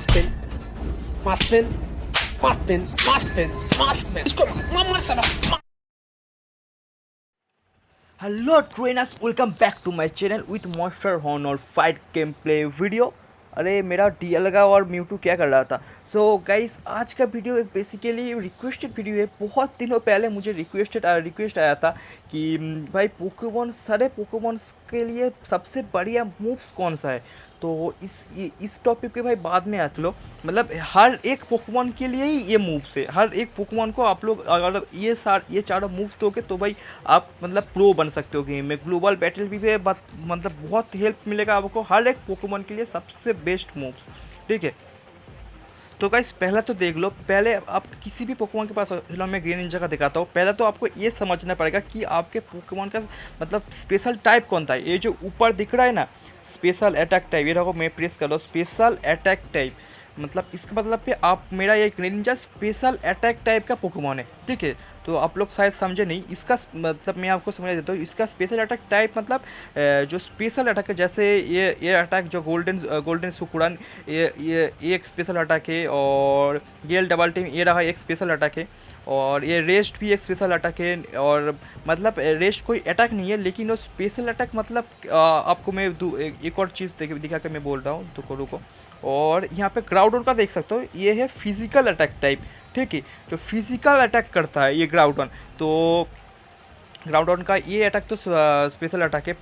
Maspin, Maspin, Maspin, Maspin, Maspin. इसको मार साला. Hello trainers, welcome back to my channel with monster horner fight game play video. अरे मेरा D अलगा और म्यूटू क्या कर रहा था। सो गाइस, आज का वीडियो एक बेसिकली रिक्वेस्टेड वीडियो है। बहुत दिनों पहले मुझे रिक्वेस्ट आया था कि भाई पोकेमॉन सारे पोकेमॉन्स के लिए सबसे बढ़िया मूव्स कौन सा है। तो इस टॉपिक पे भाई बाद में आते लो, मतलब हर एक पोकेमॉन के लिए ही ये मूव्स है। हर एक पोकेमॉन को आप लोग अगर ये चारों मूव्स दोगे तो भाई आप मतलब प्रो बन सकते हो गेम में। ग्लोबल बैटल भी है, मतलब बहुत हेल्प मिलेगा आपको हर एक पोकेमॉन के लिए सबसे बेस्ट मूव्स, ठीक है। तो गाइस पहला तो देख लो, पहले आप किसी भी पोकेमॉन के पास, चलो मैं ग्रीन निंजा का दिखाता हूँ। पहले तो आपको ये समझना पड़ेगा कि आपके पोकेमॉन का मतलब स्पेशल टाइप कौन था। ये जो ऊपर दिख रहा है ना, स्पेशल अटैक टाइप, ये देखो मैं प्रेस कर लो, स्पेशल अटैक टाइप, मतलब इसका मतलब कि आप मेरा ये green Ninja special attack type का पोकेमॉन है, ठीक है। तो आप लोग शायद समझे नहीं, इसका मतलब मैं आपको समझा देता हूँ। इसका स्पेशल अटैक टाइप मतलब जो स्पेशल अटैक है, जैसे ये अटैक जो गोल्डन सुकुरन, ये एक स्पेशल अटैक है। और गेल डबल टीम ये रहा एक स्पेशल अटैक है। और ये रेस्ट भी एक स्पेशल अटैक है। और मतलब रेस्ट कोई अटैक नहीं है, लेकिन वो स्पेशल अटैक मतलब आपको मैं एक और चीज़ दिखा कर मैं बोल रहा हूँ, तो रुको। और यहाँ पे ग्राउडन का देख सकते हो, ये है फिजिकल अटैक टाइप, ठीक है। तो फिजिकल अटैक करता है ये ग्राउडन। तो ग्राउडन का ये अटैक तो स्पेशल अटैक है,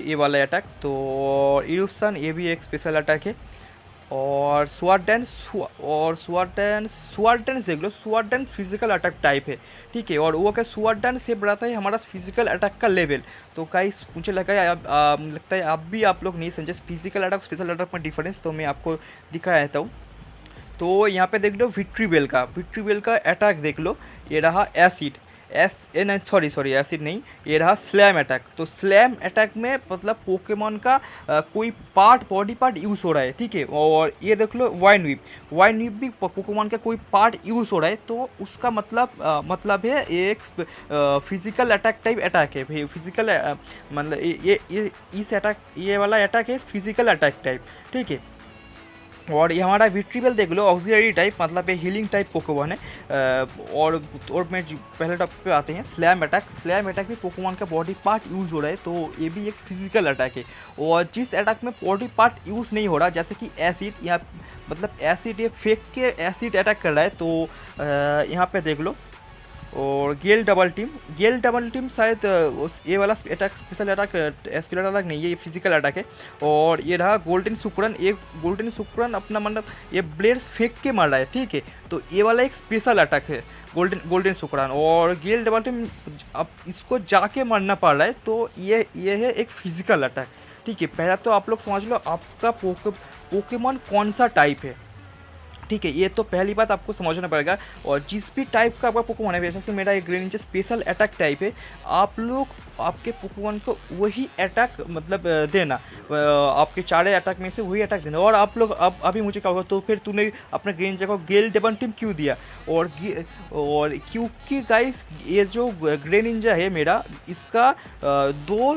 ये वाला अटैक। तो इल्यूशन ये भी एक स्पेशल अटैक है। और स्वार्डन देख लो, स्वार्डन फिजिकल अटैक टाइप है, ठीक है। और वो क्या स्वार्डन से बढ़ाता है हमारा फिजिकल अटैक का लेवल। तो गाइस मुझे लगता है आप लोग नहीं समझे फिजिकल अटैक स्पेशल अटैक में डिफरेंस, तो मैं आपको दिखा देता हूँ। तो यहाँ पे देख लो विक्ट्री बेल का अटैक देख लो, ये रहा एसिड, नहीं सॉरी एसिड नहीं, ये रहा स्लैम अटैक। तो स्लैम अटैक में मतलब पोकेमॉन का कोई बॉडी पार्ट यूज़ हो रहा है, ठीक है। और ये देख लो वाइन वीप भी पोकेमॉन का कोई पार्ट यूज़ हो रहा है, तो उसका मतलब है एक फिजिकल अटैक टाइप अटैक है। फिजिकल मतलब ये वाला अटैक है फिजिकल अटैक टाइप, ठीक है। और ये हमारा विक्ट्रीबेल देख लो ऑक्सिलरी टाइप, मतलब ये हीलिंग टाइप पोकेमॉन है। और मैं पहले टॉपिक पे आते हैं स्लैम अटैक भी पोकेमॉन का बॉडी पार्ट यूज़ हो रहा है, तो ये भी एक फिजिकल अटैक है। और जिस अटैक में बॉडी पार्ट यूज़ नहीं हो रहा, जैसे कि एसिड, या मतलब एसिड ये फेक के एसिड अटैक कर रहा है, तो यहाँ पे देख लो। और गेल डबल टीम शायद ये वाला attack special attack special attack नहीं है, ये फिजिकल अटैक है। और ये रहा गोल्डन सुकुरन अपना मतलब ये ब्लेड्स फेंक के मार रहा है, ठीक है। तो ये वाला एक स्पेशल अटैक है गोल्डन सुकुरन। और गेल डबल टीम अब इसको जाके मारना पड़ रहा है, तो ये है एक फिजिकल अटैक, ठीक है। पहला तो आप लोग समझ लो आपका पोकेमॉन कौन सा टाइप है, ठीक है। ये तो पहली बात आपको समझना पड़ेगा। और जिस भी टाइप का आपका पोकेमॉन है, जैसे कि मेरा एक green Ninja special attack type है, आप लोग आपके पोकेमॉन को वही अटैक मतलब देना, आपके चारे अटैक में से वही अटैक देना। और आप लोग अब अभी मुझे क्या होगा, तो फिर तूने अपने ग्रीन निंजा को गेल डबल टीम क्यों दिया। और क्योंकि गाइस ये जो ग्रीन निंजा है मेरा, इसका दो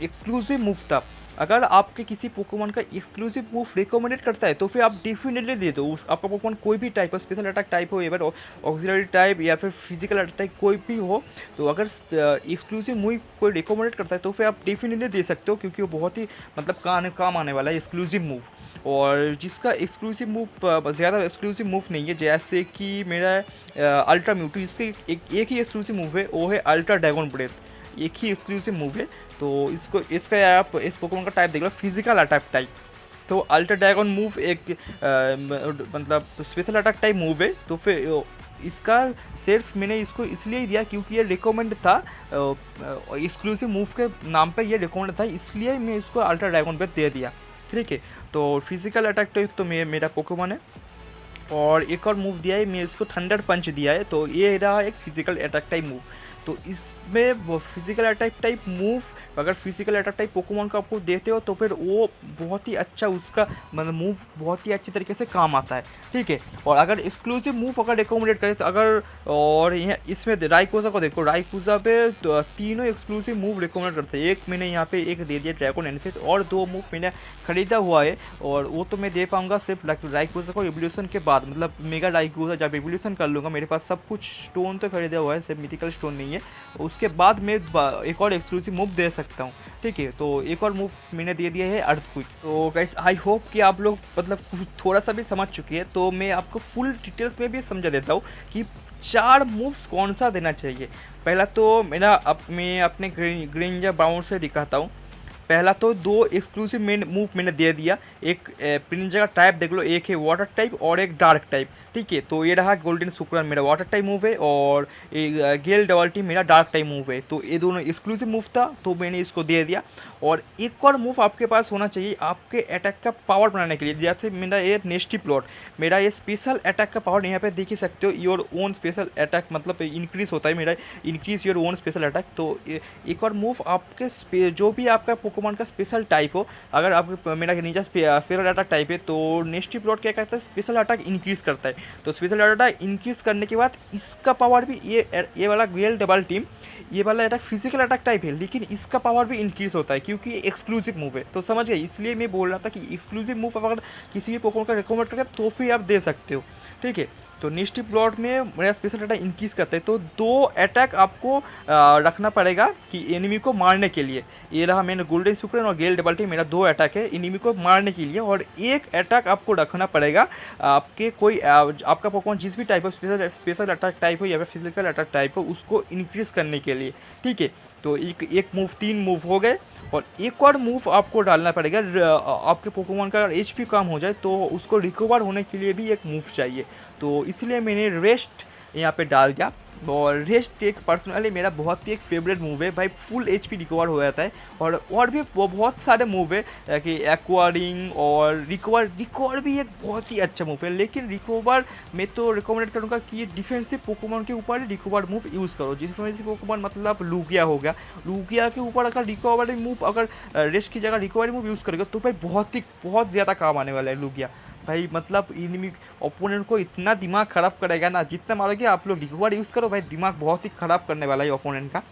एक्सक्लूसिव मूव था। अगर आपके किसी पोकेमॉन का एक्सक्लूसिव मूव रिकमेंडेड करता है, तो फिर आप डेफिनेटली दे दो। उस आपका पोकेमॉन कोई भी टाइप हो, स्पेशल अटैक टाइप हो, या फिर ऑक्सिलरी टाइप, या फिर फिजिकल अटैक कोई भी हो, तो अगर एक्सक्लूसिव मूव कोई रिकमेंडेड करता है, तो फिर आप डेफिनेटली दे सकते हो, क्योंकि वो बहुत ही मतलब काम आने वाला है एक्सक्लूसिव मूव। और जिसका एक्सक्लूसिव मूव ज़्यादा एक्सक्लूसिव मूव नहीं है, जैसे कि मेरा अल्ट्रा म्यूटू, इसके एक ही एक्सक्लूसिव मूव है, वो है अल्ट्रा ड्रैगन ब्रेथ, एक ही एक्सक्लूसिव मूव है। तो इसका आप इस पोकेमॉन का टाइप देख लो, फिजिकल अटैक टाइप। तो अल्ट्रा ड्रैगन मूव एक मतलब स्पेशल अटैक टाइप मूव है। तो फिर इसका सिर्फ मैंने इसको इसलिए दिया क्योंकि ये रिकमेंड था, एक्सक्लूसिव मूव के नाम पे ये रिकमेंड था, इसलिए मैं इसको अल्ट्रा ड्रैगन पे दे दिया, ठीक है। तो फिजिकल अटैक टाइप तो मेरा पोकेमॉन है। और एक और मूव दिया है, मैं इसको थंडर पंच दिया है, तो ये रहा एक फिजिकल अटैक टाइप मूव। तो इसमें वो फिजिकल अटैक टाइप मूव अगर फिजिकल अटैक टाइप पोकेमॉन को आपको देते हो तो फिर वो बहुत ही अच्छा उसका मतलब मूव बहुत ही अच्छी तरीके से काम आता है, ठीक है। और अगर एक्सक्लूसिव मूव अगर रिकमेंडेड करें तो अगर और यहाँ इसमें राइकोजा को देखो, राइकोजा पे तो तीनों एक्सक्लूसिव मूव रिकमेंड करते हैं। एक मैंने यहाँ पे एक दे दिया ड्रैगन एनसेट और 2 मूव मैंने खरीदा हुआ है और वो तो मैं दे पाऊंगा सिर्फ राइकोजा को एवोल्यूशन के बाद, मतलब मेगा राइकोजा जब एवोल्यूशन कर लूँगा, मेरे पास सब कुछ स्टोन तो खरीदा हुआ है, सिर्फ मिथिकल स्टोन नहीं है, उसके बाद मैं एक और एक्सक्लूसिव मूव दे सकता हूँ, ठीक है। तो एक और मूव मैंने दे दिया है अर्थक्वेक। तो गाइस आई होप कि आप लोग मतलब थोड़ा सा भी समझ चुके हैं। तो मैं आपको फुल डिटेल्स में भी समझा देता हूँ कि 4 मूव्स कौन सा देना चाहिए। पहला तो मैं अपने ग्रेंजर बाउंड से दिखाता हूँ। पहला तो 2 एक्सक्लूसिव मूव मैंने दे दिया, एक प्रिंजा का टाइप देख लो, एक है वाटर टाइप और एक डार्क टाइप, ठीक है। तो ये रहा गोल्डन शुक्रन मेरा वाटर टाइप मूव है और गेल डबल्टी मेरा डार्क टाइप मूव है। तो ये दोनों एक्सक्लूसिव मूव था तो मैंने इसको दे दिया। और एक और मूव आपके पास होना चाहिए आपके अटैक का पावर बढ़ाने के लिए, जैसे मेरा ये नेस्टी प्लॉट, मेरा ये स्पेशल अटैक का पावर यहाँ पे देख ही सकते हो, योर ओन स्पेशल अटैक मतलब इंक्रीज होता है मेरा, increase your own special attack. तो एक और मूव आपके जो भी आपका पोकेमॉन का स्पेशल टाइप हो, अगर आपके मेरा नीचा स्पेशल अटैक टाइप है तो नेस्टी प्लॉट क्या करता है, स्पेशल अटैक इंक्रीज करता है। तो स्पेशल अटैक इंक्रीज करने के बाद इसका पावर भी ये वाला ग्रेल डबल टीम, ये वाला अटैक फिजिकल अटैक टाइप है लेकिन इसका पावर भी इंक्रीज होता है क्योंकि ये एक्सक्लूसिव मूव है। तो समझ गए, इसलिए मैं बोल रहा था कि एक्सक्लूसिव मूव अगर किसी भी पोकेमॉन का रिकमेंड करें तो फिर आप दे सकते हो, ठीक है। तो नेक्स्ट प्लॉट में मेरा स्पेशल अटैक इंक्रीज करता है तो 2 अटैक आपको रखना पड़ेगा कि एनिमी को मारने के लिए। ये रहा मैंने गोल्डन सुक्रन और गेल डबल्टी, मेरा 2 अटैक है एनिमी को मारने के लिए, और एक अटैक आपको रखना पड़ेगा आपके कोई आपका पोकेमॉन जिस भी type of special attack type हो या फिर फिजिकल अटैक टाइप हो उसको इंक्रीज करने के लिए, ठीक है। तो एक मूव 3 मूव हो गए और एक और मूव आपको डालना पड़ेगा। आपके पोकेमॉन का अगर एचपी कम हो जाए तो उसको रिकवर होने के लिए भी एक मूव चाहिए, तो इसलिए मैंने रेस्ट यहाँ पे डाल दिया। और रेस्ट एक पर्सनली मेरा बहुत ही एक फेवरेट मूव है भाई, फुल एचपी रिकवर हो जाता है। और भी बहुत सारे मूव है कि एक्वारिंग और रिकवर भी एक बहुत ही अच्छा मूव है, लेकिन रिकवर मैं तो रिकमेंड करूँगा कि ये डिफेंसिव पोकेमॉन के ऊपर ही रिकवर मूव यूज़ करो। डिफेंसिव पोकेमॉन मतलब लूगिया हो गया, लूगिया के ऊपर अगर रिकवरी मूव अगर रेस्ट की जगह रिकवरी मूव यूज़ करेगा तो भाई बहुत ज़्यादा काम आने वाला है लूगिया भाई। मतलब इनमी ओपोनेंट को इतना दिमाग ख़राब करेगा ना, जितना मारोगे आप लोग रिकवर यूज़ करो भाई, दिमाग बहुत ही ख़राब करने वाला है ओपोनेंट का,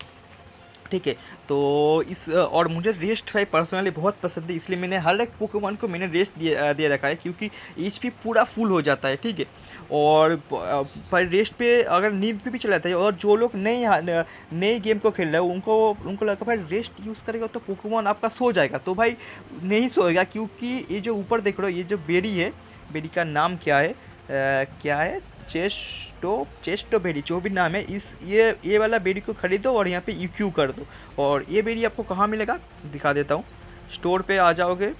ठीक है। तो इस और मुझे रेस्ट भाई पर्सनली बहुत पसंद है, इसलिए मैंने हर एक पोकेमॉन को मैंने रेस्ट दे रखा है क्योंकि एचपी पूरा फुल हो जाता है, ठीक है। और पर रेस्ट पे अगर नींद पे भी चला जाता है, और जो लोग नए गेम को खेल रहे हैं उनको लगता है भाई रेस्ट यूज़ करेगा तो पोकेमॉन आपका सो जाएगा, तो भाई नहीं सोएगा क्योंकि ये जो ऊपर देख रहे हो ये जो बेरी है, बेरी का नाम क्या है चेस्टो बेरी जो भी नाम है, इस ये वाला बेरी को खरीदो और यहाँ पे ईक्यू कर दो। और ये बेरी आपको कहाँ मिलेगा दिखा देता हूँ, स्टोर पे आ जाओगे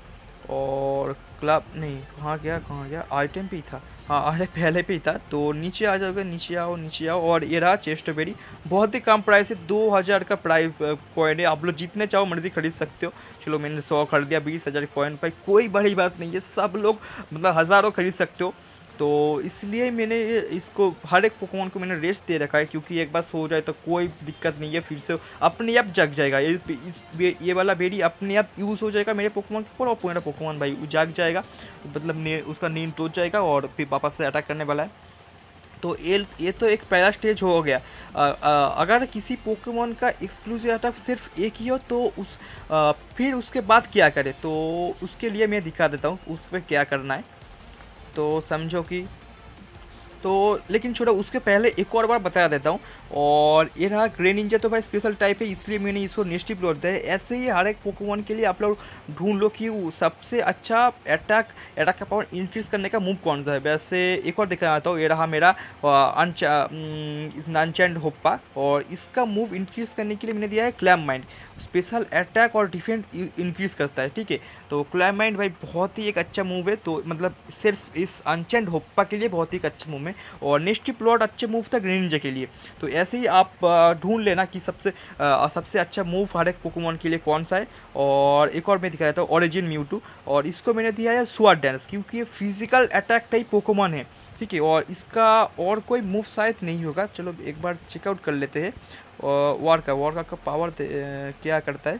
और क्लब नहीं कहाँ गया आइटम पे ही था, हाँ अरे पहले पे ही था, तो नीचे आ जाओगे, नीचे आओ और ये रहा चेस्टो बेरी, बहुत ही कम प्राइस है, 2000 का प्राइस कॉइन है, आप लोग जितने चाहो मर्जी खरीद सकते हो। चलो मैंने 100 खरीद दिया, 20,000 कॉइन भाई कोई बड़ी बात नहीं है, सब लोग मतलब हज़ारों खरीद सकते हो। तो इसलिए मैंने इसको हर एक पोकेमॉन को मैंने रेस्ट दे रखा है क्योंकि एक बार सो जाए तो कोई दिक्कत नहीं है, फिर से अपने आप जग जाएगा। ये वाला बेरी अपने आप यूज़ हो जाएगा मेरे पोकेमॉन के ऊपर और मेरा पोकेमॉन भाई जाग जाएगा, मतलब उसका नींद टूट जाएगा और फिर वापस से अटैक करने वाला है। तो ये तो एक पहला स्टेज हो गया। अगर किसी पोकेमॉन का एक्सक्लूसिव अटैक सिर्फ एक ही हो तो फिर उसके बाद क्या करें, तो उसके लिए मैं दिखा देता हूँ उस पर क्या करना है, तो समझो कि तो लेकिन छोड़ो उसके पहले एक और बार बता देता हूँ। और ये रहा ग्रे निंजा, तो भाई स्पेशल टाइप है इसलिए मैंने इसको नेस्टी प्लॉट दिया है। ऐसे ही हर एक पोकेमॉन के लिए आप लोग ढूंढ लो कि सबसे अच्छा अटैक का पावर इंक्रीज करने का मूव कौन सा है। वैसे एक और दिखा आता हूँ, ये रहा मेरा अनचैंड होप्पा, और इसका मूव इंक्रीज करने के लिए मैंने दिया है क्लैम माइंड, स्पेशल अटैक और डिफेंस इंक्रीज करता है, ठीक है। तो क्लैम माइंड भाई बहुत ही एक अच्छा मूव है, तो मतलब सिर्फ इस अनचैंड होप्पा के लिए बहुत ही एक अच्छा मूव है। और नेस्टी प्लॉट अच्छे मूव था ग्रीन निंजा के लिए। तो ऐसे ही आप ढूंढ लेना कि सबसे अच्छा मूव हर एक पोकेमॉन के लिए कौन सा है। और एक और मैं दिखा देता हूँ ओरिजिन म्यूटू, और इसको मैंने दिया है स्वार्ड डांस क्योंकि ये फिजिकल अटैक टाइप पोकेमॉन है, ठीक है। और इसका और कोई मूव शायद नहीं होगा, चलो एक बार चेकआउट कर लेते हैं। वॉर का पावर क्या करता है,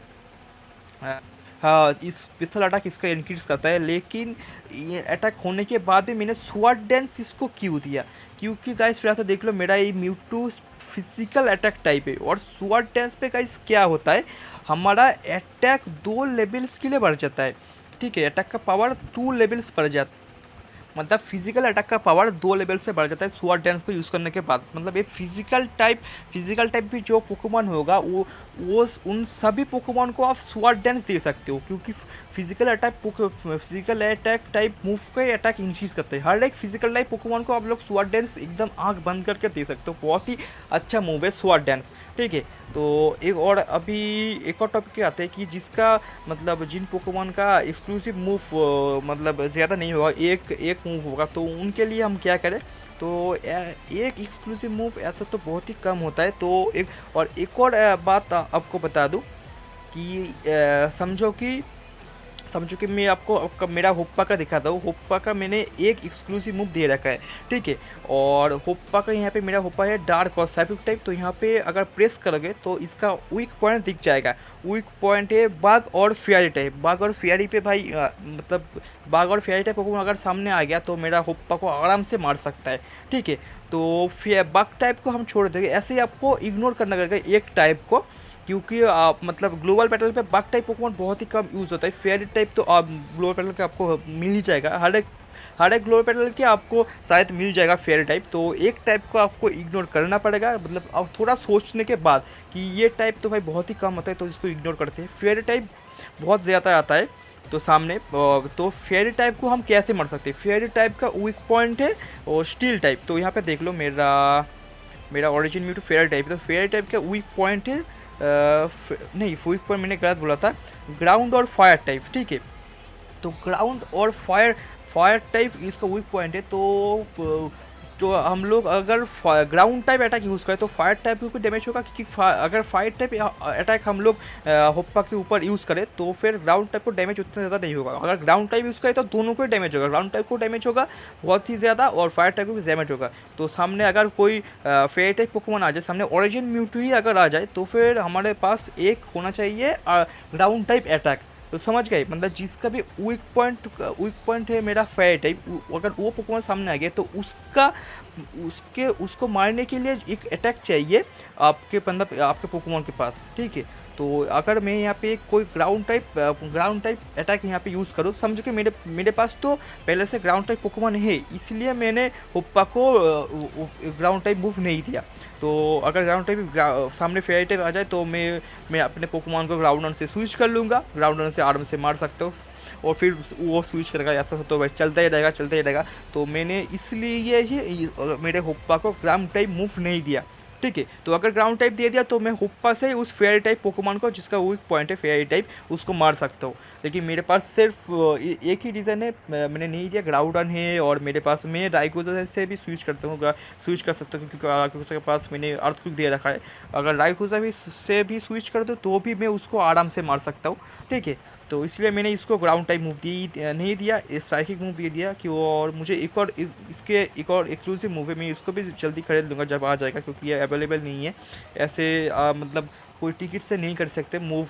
हाँ हाँ, इस स्पेशल अटैक इसका इंक्रीज करता है, लेकिन ये अटैक होने के बाद भी मैंने स्वॉर्ड डांस इसको क्यों दिया, क्योंकि गाइस फिर से देख लो मेरा ये म्यूटू फिजिकल अटैक टाइप है, और स्वॉर्ड डांस पे गाइस क्या होता है, हमारा अटैक 2 लेवल्स के लिए बढ़ जाता है। ठीक है, अटैक का पावर 2 लेवल्स बढ़ जाता, मतलब फिजिकल अटैक का पावर 2 लेवल से बढ़ जाता है स्वॉर्ड डांस को यूज़ करने के बाद। मतलब ये फिजिकल टाइप भी जो पोकेमॉन होगा वो उन सभी पोकेमॉन को आप स्वॉर्ड डांस दे सकते हो, क्योंकि फिजिकल अटैक टाइप मूव का अटैक इंक्रीज करते हैं। हर एक फिजिकल टाइप पोकेमॉन को आप लोग स्वॉर्ड डांस एकदम आंख बंद करके दे सकते हो, बहुत ही अच्छा मूव है स्वॉर्ड डांस। ठीक है, तो एक और टॉपिक आते हैं कि जिसका मतलब जिन पोकेमॉन का एक्सक्लूसिव मूव मतलब ज़्यादा नहीं होगा, एक मूव होगा, तो उनके लिए हम क्या करें। तो एक एक्सक्लूसिव मूव ऐसा तो बहुत ही कम होता है। तो एक और बात आपको बता दूं कि समझो कि मैं आपको मेरा होप्पा का दिखाता हूँ। होप्पा का मैंने एक एक्सक्लूसिव मूव दे रखा है, ठीक है। और होप्पा का यहाँ पे मेरा होप्पा है डार्क और साइकिक टाइप। तो यहाँ पे अगर प्रेस करोगे तो इसका वीक पॉइंट दिख जाएगा। वीक पॉइंट है बाघ और फेयरी टाइप। बाघ और फेयरी पे भाई मतलब बाघ और फेयरी टाइप पोकेमॉन अगर सामने आ गया तो मेरा होप्पा को आराम से मार सकता है, ठीक है। तो बाघ टाइप को हम छोड़ देंगे, ऐसे ही आपको इग्नोर करना पड़ेगा एक टाइप को, क्योंकि मतलब ग्लोबल बैटल पे बग टाइप पोकेमॉन बहुत ही कम यूज़ होता है। फेयरी टाइप तो आप ग्लोबल बैटल के आपको मिल ही जाएगा, हर एक ग्लोबल बैटल के आपको शायद मिल जाएगा फेयरी टाइप। तो एक टाइप को आपको इग्नोर करना पड़ेगा, मतलब अब थोड़ा सोचने के बाद कि ये टाइप तो भाई बहुत ही कम होता है, तो इसको इग्नोर करते हैं। फेयरी टाइप बहुत ज़्यादा आता है तो सामने, तो फेयरी टाइप को हम कैसे मार सकते हैं। फेयरी टाइप का वीक पॉइंट है और स्टील टाइप। तो यहाँ पे देख लो मेरा ओरिजिन म्यूटू फेयरी टाइप। तो फेयरी टाइप का वीक पॉइंट है नहीं, वीक पॉइंट मैंने गलत बोला था, ग्राउंड और फायर टाइप, ठीक है। तो ग्राउंड और फायर टाइप इसका वीक पॉइंट है। तो हम लोग अगर ग्राउंड टाइप अटैक यूज़ करें तो फायर टाइप को डैमेज होगा, क्योंकि अगर फायर टाइप अटैक हम लोग होप्पा के ऊपर यूज़ करें तो फिर ग्राउंड टाइप को डैमेज उतना ज़्यादा नहीं होगा। अगर ग्राउंड टाइप यूज़ करें तो दोनों को डैमेज होगा, ग्राउंड टाइप को डैमेज होगा बहुत ही ज़्यादा और फायर टाइप को भी डैमेज होगा। तो सामने अगर कोई फेयर टाइप पोकेमॉन आ जाए, सामने ओरिजिन म्यूटू ही अगर आ जाए, तो फिर हमारे पास एक होना चाहिए ग्राउंड टाइप अटैक। तो समझ गए, मतलब जिसका भी वीक पॉइंट है मेरा फायर टाइप, अगर वो पोकेमॉन सामने आ गया तो उसको मारने के लिए एक अटैक चाहिए आपके मतलब आपके पोकेमॉन के पास, ठीक है। तो अगर मैं यहाँ पे कोई ग्राउंड टाइप अटैक यहाँ पे यूज़ करूँ, समझो कि मेरे पास तो पहले से ग्राउंड टाइप पोकेमॉन है, इसलिए मैंने होप्पा को ग्राउंड टाइप मूव नहीं दिया। तो अगर ग्राउंड टाइप सामने फेयर टाइप आ जाए तो मैं अपने पोकेमॉन को ग्राउंडन से स्विच कर लूँगा, ग्राउंडन से आराम से मार सकता हूँ, और फिर वो स्विच करेगा, ऐसा तो भाई चलता ही रहेगा। तो मैंने इसलिए ही मेरे होप्पा को ग्राउंड टाइप मूव नहीं दिया, ठीक है। तो अगर ग्राउंड टाइप दे दिया तो मैं होप्पा से उस फेयर टाइप पोकेमॉन को जिसका वीक पॉइंट है फेयर टाइप उसको मार सकता हूँ। लेकिन मेरे पास सिर्फ एक ही रीज़न है, मैंने नहीं दिया, ग्राउंडन है, और मेरे पास मैं राइकुजा से भी स्विच कर सकता हूँ, क्योंकि राइकुजा के पास मैंने अर्थक्वेक दे रखा है। अगर राइकुजा से भी स्विच कर दो तो भी मैं उसको आराम से मार सकता हूँ, ठीक है। तो इसलिए मैंने इसको ग्राउंड टाइप मूव नहीं दिया, साइकिक मूव ये दिया कि और मुझे एक और एक्सक्लूसिव मूव है, मैं इसको भी जल्दी खरीद लूँगा जब आ जाएगा, क्योंकि ये अवेलेबल नहीं है ऐसे मतलब कोई टिकट से नहीं कर सकते मूव,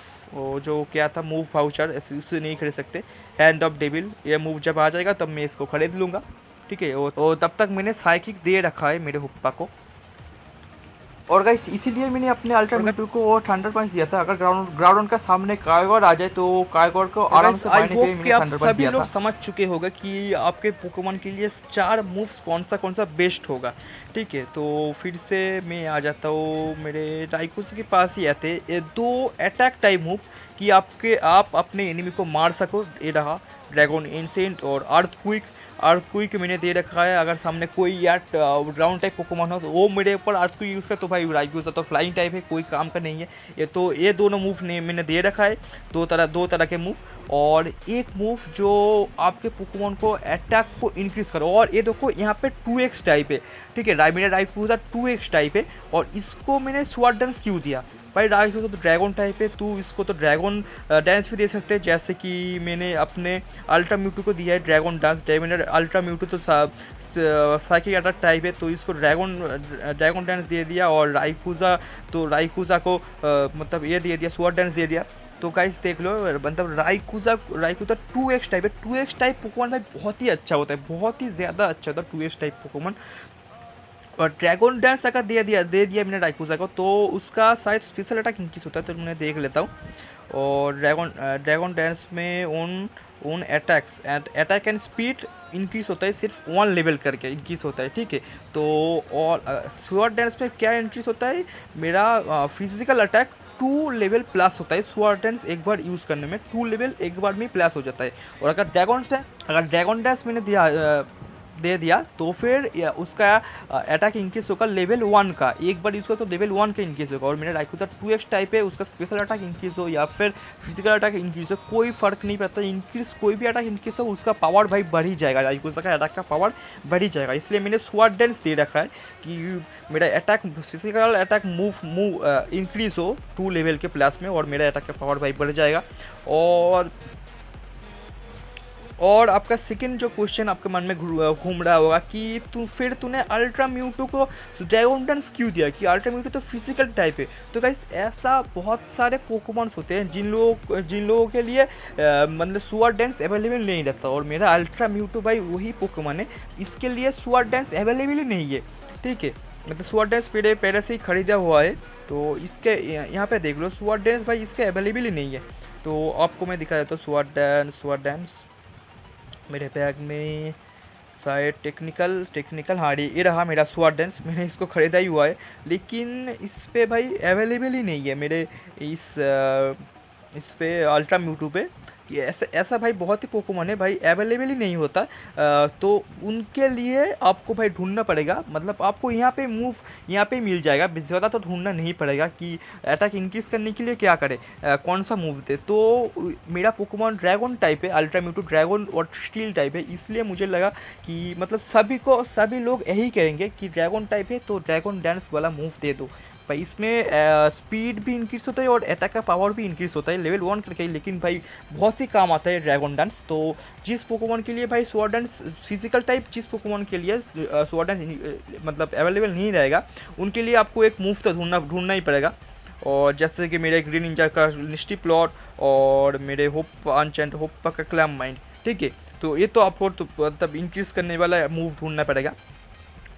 जो क्या था मूव वाउचर, ऐसे उससे नहीं खरीद सकते। हैंड ऑफ डेविल ये मूव जब आ जाएगा तब मैं इसको खरीद लूँगा, ठीक है। और तब तक मैंने साइकिक दे रखा है मेरे हुप्पा को। और गाइस इसीलिए मैंने अपने अल्टरनेटिव को वो थंडर पंच दिया था। अगर ग्राउंड का सामने कार्गोर आ जाए तो कार्गोर को आराम से मारने के लिए मैंने थंडर पंच दिया था। लोग समझ चुके होंगे कि आपके पोकेमॉन के लिए 4 मूव्स कौन सा बेस्ट होगा, ठीक है। तो फिर से मैं आ जाता हूँ, मेरे राइकुजा के पास ही आते ये 2 अटैक टाइप मूव कि आप अपने एनिमी को मार सको। ये रहा ड्रैगन एंसेंट और अर्थक्वेक मैंने दे रखा है। अगर सामने कोई या ग्राउंड टाइप पोकेमॉन हो तो वो मेरे ऊपर अर्थक्वेक यूज़ कर, तो भाई राइकुजा तो फ्लाइंग टाइप है, कोई काम का नहीं है। ये दोनों मूव मैंने दे रखा है, दो तरह के मूव। और एक मूव जो आपके पोकेमॉन को अटैक को इंक्रीज करो, और ये देखो यहाँ पे 2x टाइप है, ठीक है। मेरा राइकुजा 2x टाइप है, और इसको मैंने स्वॉर्ड डांस क्यों दिया भाई, राइकुजा तो ड्रैगन टाइप है, तो इसको तो ड्रैगन डांस भी दे सकते हैं, जैसे कि मैंने अपने अल्ट्रा म्यूटू को दिया है ड्रैगन डांस। मैंने अल्ट्रा म्यूटू तो साइकिक अटैक टाइप है, तो इसको ड्रैगन डांस दे दिया। और राइकुजा, तो राइकुजा को मतलब ये दे दिया, स्वॉर्ड डांस दे दिया। तो गाइस देख लो, मतलब राइकुजा 2x टाइप है। 2x टाइप पोकेमॉन भाई बहुत ही अच्छा होता है, बहुत ही ज़्यादा अच्छा होता है 2x टाइप पोकेमॉन। और ड्रैगन डांस अगर दे दिया मैंने राइकुजा को, तो उसका शायद स्पेशल अटैक इंक्रीज होता है, तो मैं देख लेता हूँ। और ड्रैगन डांस में उन अटैक एंड स्पीड इंक्रीज होता है, सिर्फ 1 लेवल करके इंक्रीज होता है, ठीक है। तो और स्वॉर्ड डांस में क्या इंक्रीज होता है, मेरा फिजिकल अटैक 2 लेवल प्लस होता है। स्वॉर्ड डांस एक बार यूज़ करने में 2 लेवल एक बार में प्लस हो जाता है। और अगर ड्रैगन डांस मैंने दे दिया तो फिर उसका अटैक इंक्रीज होगा लेवल 1 का, एक बार यूज़ करो तो लेवल 1 का इंक्रीज होगा। और मेरा राइकुजा 2x टाइप है, उसका स्पेशल अटैक इंक्रीज हो या फिर फिजिकल अटैक इंक्रीज हो, कोई फर्क नहीं पड़ता। इंक्रीज कोई भी अटैक इंक्रीज हो, उसका पावर भाई बढ़ ही जाएगा, राइकुजा का अटैक का पावर बढ़ ही जाएगा। इसलिए मैंने स्वॉर्ड डांस दे रखा है कि मेरा attack physical attack move increase हो 2 लेवल के प्लस में, और मेरा अटैक का पावर भाई बढ़ जाएगा। और आपका सेकंड जो क्वेश्चन आपके मन में घूम रहा होगा कि तूने अल्ट्रा म्यूटू को ड्रैगन डांस क्यों दिया, कि अल्ट्रा म्यूटू तो फिजिकल टाइप है। तो गाइस ऐसा बहुत सारे पोकेमॉन्स होते हैं जिन लोगों के लिए मतलब स्वॉर्ड डांस अवेलेबल नहीं रहता, और मेरा अल्ट्रा म्यूटू भाई वही पोकेमॉन है, इसके लिए स्वॉर्ड डांस अवेलेबल ही नहीं है, ठीक है। मतलब स्वॉर्ड डांस पहले से ही खरीदा हुआ है, तो इसके यहाँ पे देख लो स्वॉर्ड डांस भाई इसके अवेलेबल ही नहीं है। तो आपको मैं दिखा देता हूँ स्वॉर्ड डांस मेरे बैग में शायद टेक्निकल हाँ ये रहा मेरा स्वॉर्ड डांस। मैंने इसको ख़रीदा ही हुआ है, लेकिन इस पे भाई अवेलेबल ही नहीं है मेरे इस पे अल्ट्रा म्यूटू पे। कि ऐसा भाई बहुत ही पोकेमॉन है भाई अवेलेबल ही नहीं होता। तो उनके लिए आपको भाई ढूंढना पड़ेगा, मतलब आपको यहाँ पे मिल जाएगा, ज़्यादा तो ढूंढना नहीं पड़ेगा कि अटैक इंक्रीज़ करने के लिए क्या करे, कौन सा मूव दे। तो मेरा पोकेमॉन ड्रैगन टाइप है, अल्ट्रा म्यूटू ड्रैगन और स्टील टाइप है, इसलिए मुझे लगा कि मतलब सभी लोग यही कहेंगे कि ड्रैगन टाइप है तो ड्रैगन डांस वाला मूव दे दो भाई। इसमें स्पीड भी इंक्रीज़ होता है और अटैक का पावर भी इंक्रीज़ होता है लेवल 1 करके, लेकिन भाई बहुत ही काम आता है ड्रैगन डांस। तो जिस पोकेमॉन के लिए भाई स्वॉर्ड डांस फिजिकल टाइप, जिस पोकेमॉन के लिए स्वॉर्ड डांस मतलब अवेलेबल नहीं रहेगा, उनके लिए आपको एक मूव तो ढूंढना ही पड़ेगा। और जैसे कि मेरे ग्रीन निंजा का निस्टी प्लॉट और मेरे होप अनचेंट होप का क्लैम माइंड, ठीक है। तो ये तो आपको तो मतलब इंक्रीज़ करने वाला मूव ढूंढना पड़ेगा।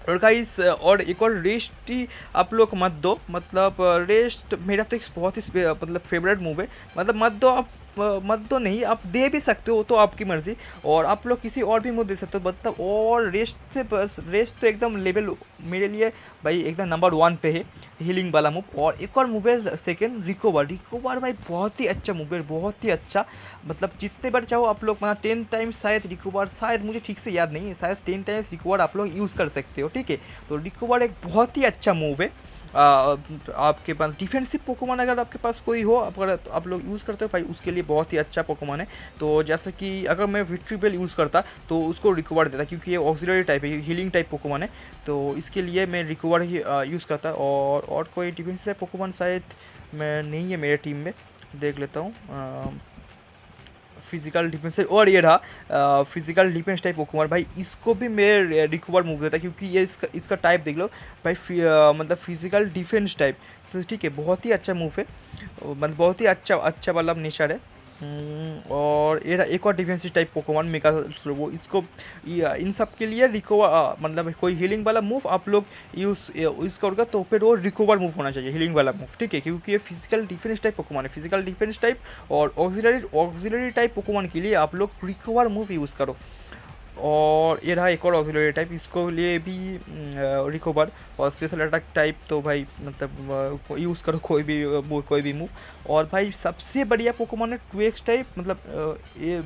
और गाइस और एक और रेस्ट ही आप लोग मत दो, मतलब रेस्ट मेरा तो एक बहुत ही मतलब फेवरेट मूव है, मतलब मत दो नहीं, आप दे भी सकते हो तो आपकी मर्ज़ी, और आप लोग किसी और भी मूव दे सकते हो मतलब। और रेस्ट से बस रेस्ट तो एकदम लेवल मेरे लिए भाई एकदम नंबर 1 पे है हीलिंग वाला मूव। और एक और मूव है सेकेंड रिकवर भाई बहुत ही अच्छा मूव है, बहुत ही अच्छा, मतलब जितने बार चाहो आप लोग मतलब 10 टाइम्स शायद रिकवर, शायद मुझे ठीक से याद नहीं है, शायद 10 टाइम्स रिकवर आप लोग यूज़ कर सकते हो, ठीक है। तो रिकवर एक बहुत ही अच्छा मूव है। आपके पास डिफेंसिव पोकेमॉन अगर आपके पास कोई हो, अगर आप लोग यूज़ करते हो भाई, उसके लिए बहुत ही अच्छा पोकेमॉन है। तो जैसे कि अगर मैं विट्रीबेल यूज़ करता तो उसको रिकवर देता, क्योंकि ये ऑक्सिलरी टाइप है, हीलिंग टाइप पोकेमॉन है, तो इसके लिए मैं रिकवर ही यूज़ करता। और कोई डिफेंसिव पोकेमॉन शायद मैं नहीं है मेरे टीम में, देख लेता हूँ। फिजिकल डिफेंस और ये रहा फिजिकल डिफेंस टाइप पोकेमॉन भाई, इसको भी मैं रिकवर मूव देता, क्योंकि ये इसका टाइप देख लो भाई मतलब फिजिकल डिफेंस टाइप, तो ठीक है बहुत ही अच्छा मूव है, मतलब बहुत ही अच्छा वाला नेचर है। और ये एक और डिफेंसिव टाइप पोकेमॉन मेगा स्लोगो, इसको इन सब के लिए रिकवर मतलब कोई हीलिंग वाला मूव आप लोग यूज़ करोगे तो फिर वो रिकवर मूव होना चाहिए, हीलिंग वाला मूव, ठीक है, क्योंकि ये फिजिकल डिफेंस टाइप पोकेमॉन है। फिजिकल डिफेंस टाइप और ऑक्सिलरी टाइप पोकेमॉन के लिए आप लोग रिकवर मूव यूज़ करो। और ये रहा एक और ऑक्सिलरी टाइप, इसको लिए भी रिकवर और स्पेशल अटैक टाइप, तो भाई मतलब यूज़ करो कोई भी मूव। और भाई सबसे बढ़िया पोकेमॉन है 2x टाइप, मतलब ये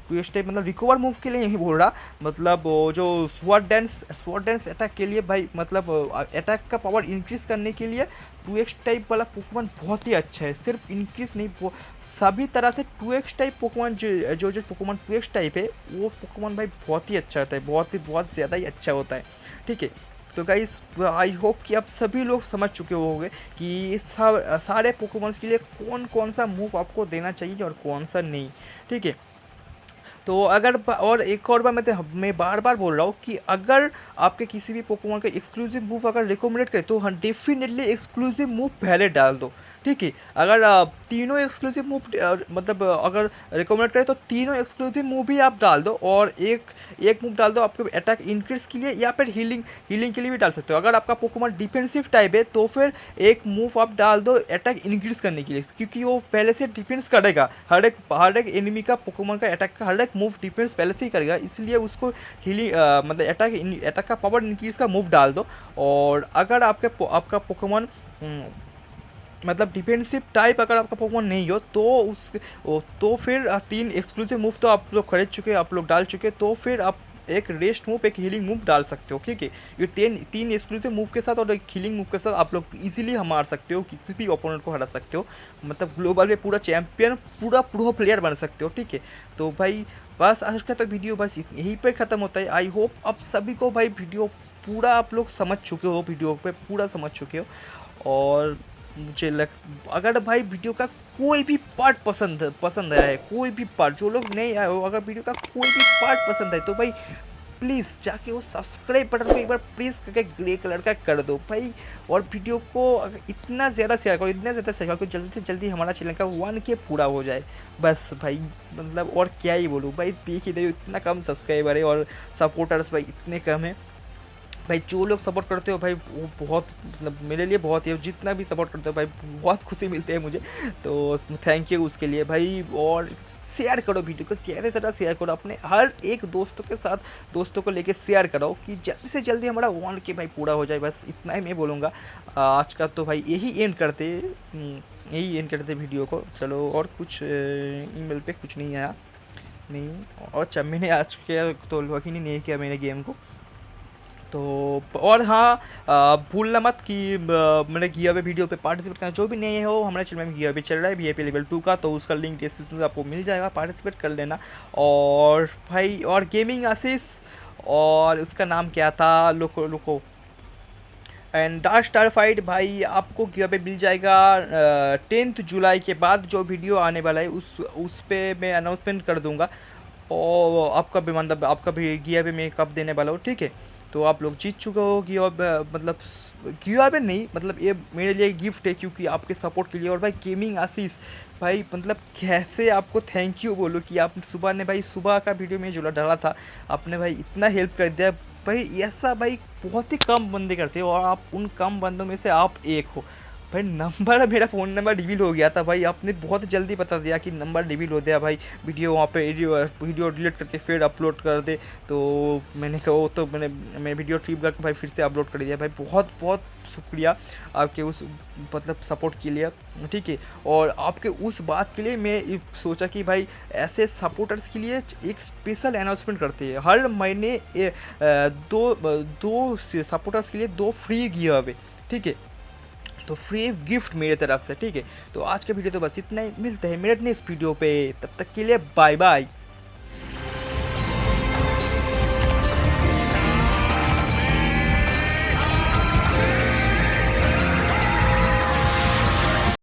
2x टाइप मतलब रिकवर मूव के लिए यही बोल रहा, मतलब जो स्वॉर्ड डांस अटैक के लिए भाई, मतलब अटैक का पावर इंक्रीज़ करने के लिए 2x टाइप वाला पोकेमॉन बहुत ही अच्छा है। सिर्फ इंक्रीज़ नहीं, सभी तरह से 2x टाइप पोकेमॉन जो पोकेमॉन 2x टाइप है वो पोकेमॉन भाई बहुत ही अच्छा होता है, बहुत ज़्यादा ही अच्छा होता है, ठीक है। तो गाइस आई होप कि आप सभी लोग समझ चुके होंगे कि सारे पोकेमॉन्स के लिए कौन सा मूव आपको देना चाहिए और कौन सा नहीं, ठीक है। तो अगर और एक और बार मैं बार बार बोल रहा हूँ कि अगर आपके किसी भी पोकेमॉन का एक्सक्लूसिव मूव अगर रिकमेंड करें तो हाँ डेफिनेटली एक्सक्लूसिव मूव पहले डाल दो, ठीक है। अगर तीनों एक्सक्लूसिव मूव मतलब अगर रिकमेंड करें तो तीनों एक्सक्लूसिव मूव भी आप डाल दो, और एक मूव डाल दो आपके अटैक इंक्रीज के लिए, या फिर हीलिंग के लिए भी डाल सकते हो। अगर आपका पोकेमॉन डिफेंसिव टाइप है तो फिर एक मूव आप डाल दो अटैक इंक्रीज करने के लिए, क्योंकि वो पहले से डिफेंस करेगा, हर एक एनिमी का पोकेमॉन का अटैक का हर एक मूव डिफेंस पहले से ही करेगा, इसलिए उसको हीलिंग मतलब अटैक का पावर इंक्रीज का मूव डाल दो। और अगर आपका पोकेमॉन मतलब डिफेंसिव टाइप अगर आपका पोकेमॉन नहीं हो तो फिर 3 एक्सक्लूसिव मूव तो आप लोग खरीद चुके, आप लोग डाल चुके, तो फिर आप एक रेस्ट मूव एक हीलिंग मूव डाल सकते हो, ठीक है। ये तीन एक्सक्लूसिव मूव के साथ और एक हीलिंग मूव के साथ आप लोग इजीली मार सकते हो, किसी भी ओपोनेंट को हरा सकते हो, मतलब ग्लोबल में पूरा चैंपियन पूरा प्रो प्लेयर बन सकते हो, ठीक है। तो भाई बस आज का तो वीडियो बस यहीं पर ख़त्म होता है। आई होप आप सभी को भाई वीडियो पूरा आप लोग समझ चुके हो, वीडियो पे पूरा समझ चुके हो। और अगर भाई वीडियो का कोई भी पार्ट पसंद आया है, कोई भी पार्ट, जो लोग नहीं आए हो अगर वीडियो का कोई भी पार्ट पसंद आए तो भाई प्लीज़ जाके वो सब्सक्राइब बटन को एक बार प्रेस करके ग्रे कलर का कर दो भाई। और वीडियो को अगर इतना ज़्यादा शेयर करो, जल्दी से जल्दी हमारा चैनल का 1K पूरा हो जाए बस भाई। मतलब और क्या ही बोलूँ भाई, देख ही दे इतना कम सब्सक्राइबर है और सपोर्टर्स भाई इतने कम है भाई। जो लोग सपोर्ट करते हो भाई वो बहुत मतलब मेरे लिए बहुत ही, जितना भी सपोर्ट करते हो भाई बहुत खुशी मिलती है मुझे, तो थैंक यू उसके लिए भाई। और शेयर करो वीडियो को, शेयर करो अपने हर एक दोस्तों के साथ, दोस्तों को लेके शेयर करो कि जल्दी से जल्दी हमारा 1K भाई पूरा हो जाए, बस इतना ही मैं बोलूँगा। आज का तो भाई यही एंड करते वीडियो को। चलो और कुछ ईमेल पे कुछ नहीं आया नहीं, और अच्छा मैंने आज के तो लॉगिन ही नहीं किया मैंने गेम को तो। और हाँ भूलना मत कि मैंने गिया वीडियो पे पार्टिसिपेट करना, जो भी नहीं है हो हमारे चैनल में गिया चल रहा है VIP लेवल 2 का, तो उसका लिंक डिस्क्रिप्शन से आपको मिल जाएगा, पार्टिसिपेट कर लेना। और भाई और गेमिंग आशीष और उसका नाम क्या था, लोको एंड डार्क स्टार फाइट भाई आपको गिया पे मिल जाएगा 10 जुलाई के बाद। जो वीडियो आने वाला है उस पर मैं अनाउंसमेंट कर दूँगा, और आपका भी मतलब आपका भी गिया पे मैं कब देने वाला हूँ, ठीक है। तो आप लोग जीत चुके हो गिया, मतलब गिया पे नहीं, मतलब ये मेरे लिए गिफ्ट है क्योंकि आपके सपोर्ट के लिए। और भाई गेमिंग आशीष भाई मतलब कैसे आपको थैंक यू बोलो कि आप सुबह का वीडियो में जो डाला था आपने भाई इतना हेल्प कर दिया भाई। ऐसा भाई बहुत ही कम बंदे करते हो और आप उन कम बंदों में से आप एक हो भाई। मेरा फ़ोन नंबर डिलीट हो गया था भाई, आपने बहुत जल्दी बता दिया कि नंबर डिलीट हो गया भाई, वीडियो वहाँ पे वीडियो डिलीट करके फिर अपलोड कर दे। तो मैंने कहा वो तो मैं वीडियो ट्रिप करके भाई फिर से अपलोड कर दिया भाई। बहुत बहुत शुक्रिया आपके उस मतलब सपोर्ट के लिए, ठीक है। और आपके उस बात के लिए मैं सोचा कि भाई ऐसे सपोर्टर्स के लिए एक स्पेशल अनाउंसमेंट करते हैं हर महीने, दो सपोर्टर्स के लिए 2 फ्री गिव अवे, ठीक है। तो फ्री गिफ्ट मेरे तरफ से, ठीक है। तो आज का वीडियो तो बस इतना ही, मिलते हैं मेरे नेक्स्ट वीडियो पे, तब तक के लिए बाय बाय।